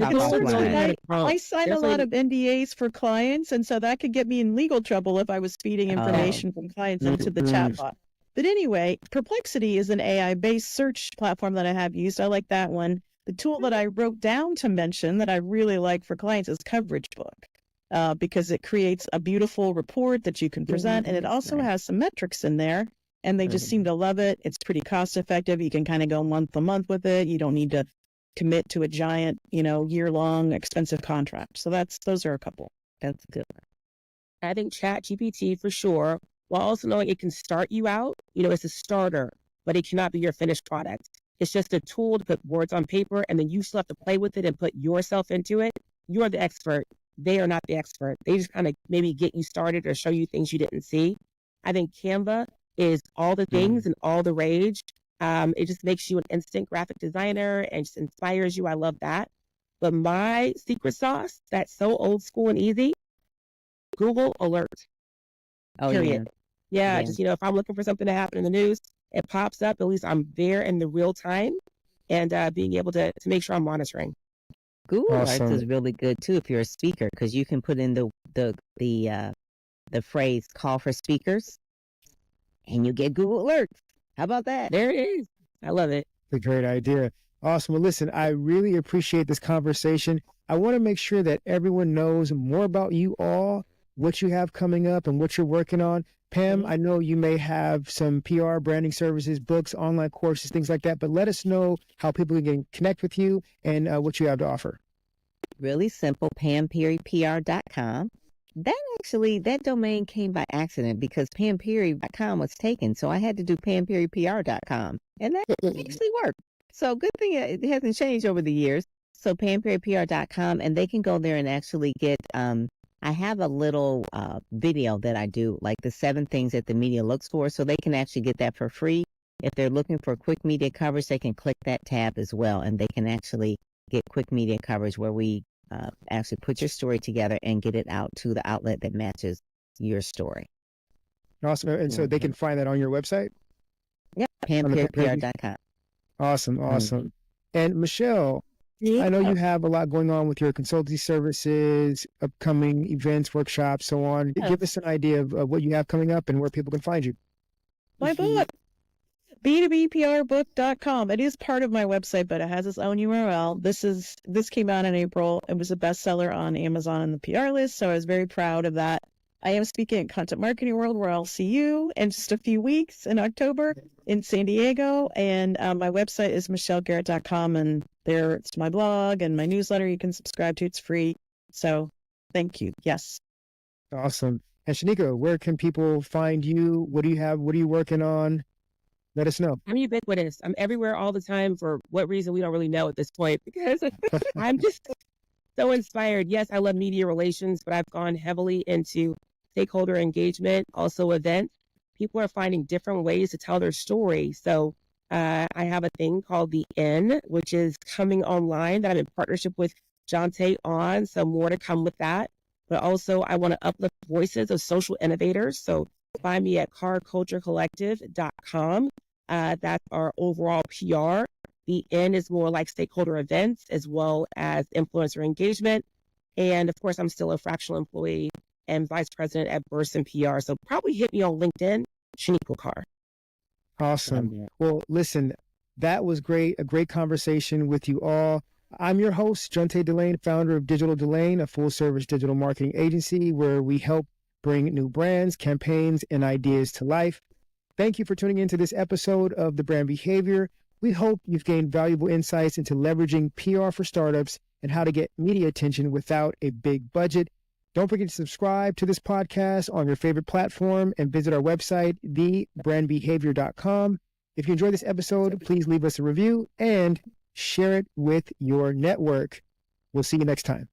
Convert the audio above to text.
Hop It's so offline. I sign a lot of NDAs for clients, and so that could get me in legal trouble if I was feeding information from clients into the chatbot. But anyway, Perplexity is an AI-based search platform that I have used. I like that one. The tool that I wrote down to mention that I really like for clients is CoverageBook, because it creates a beautiful report that you can present, and it also has some metrics in there, and they just seem to love it. It's pretty cost effective. You can kind of go month to month with it. You don't need to commit to a giant, year-long expensive contract. So those are a couple. That's good. I think ChatGPT for sure, while also knowing it can start you out, it's a starter, but it cannot be your finished product. It's just a tool to put words on paper, and then you still have to play with it and put yourself into it. You're the expert. They are not the expert. They just kind of maybe get you started or show you things you didn't see. I think Canva is all the things and all the rage. It just makes you an instant graphic designer and just inspires you. I love that. But my secret sauce that's so old school and easy, Google Alert. Period. Yeah, just, if I'm looking for something to happen in the news, it pops up. At least I'm there in the real time and being able to make sure I'm monitoring. Google Alerts is really good too if you're a speaker, because you can put in the phrase "call for speakers," and you get Google Alerts. How about that? There it is. I love it. It's a great idea. Awesome. Well, listen, I really appreciate this conversation. I want to make sure that everyone knows more about you all, what you have coming up, and what you're working on. Pam, I know you may have some PR, branding services, books, online courses, things like that, but let us know how people can connect with you and what you have to offer. Really simple, PamPerryPR.com. That domain came by accident because PamPerry.com was taken, so I had to do PamPerryPR.com, and that actually worked. So good thing it hasn't changed over the years. So PamPerryPR.com, and they can go there and actually get, I have a little video that I do, like the 7 things that the media looks for, so they can actually get that for free. If they're looking for quick media coverage, they can click that tab as well, and they can actually get quick media coverage where we actually put your story together and get it out to the outlet that matches your story. Awesome. And so they can find that on your website? Yep, PamPerryPR.com. Awesome. And Michelle, I know you have a lot going on with your consultancy services, upcoming events, workshops, so on. Give us an idea of what you have coming up and where people can find you. My book, b2bprbook.com. It is part of my website, but it has its own URL. This came out in April. It was a bestseller on Amazon and the PR list, so I was very proud of that. I am speaking at Content Marketing World, where I'll see you in just a few weeks in October in San Diego. And my website is michellegarrett.com, and there it's my blog and my newsletter you can subscribe to. It's free. So thank you. Yes. Awesome. And Shanika, where can people find you? What do you have? What are you working on? Let us know. I'm ubiquitous. I'm everywhere all the time. For what reason, we don't really know at this point, because I'm just so inspired. Yes, I love media relations, but I've gone heavily into stakeholder engagement, also events. People are finding different ways to tell their story. So I have a thing called The N, which is coming online, that I'm in partnership with Jonte on. So more to come with that. But also I want to uplift voices of social innovators. So find me at carculturecollective.com. That's our overall PR. The N is more like stakeholder events as well as influencer engagement. And of course, I'm still a fractional employee and vice president at Burst and PR. So probably hit me on LinkedIn, Shanika Carr. Awesome. Well, listen, that was great. A great conversation with you all. I'm your host, Jonte Delane, founder of Digital Delane, a full-service digital marketing agency where we help bring new brands, campaigns, and ideas to life. Thank you for tuning into this episode of The Brand Behavior. We hope you've gained valuable insights into leveraging PR for startups and how to get media attention without a big budget. Don't forget to subscribe to this podcast on your favorite platform and visit our website, thebrandbehavior.com. If you enjoyed this episode, please leave us a review and share it with your network. We'll see you next time.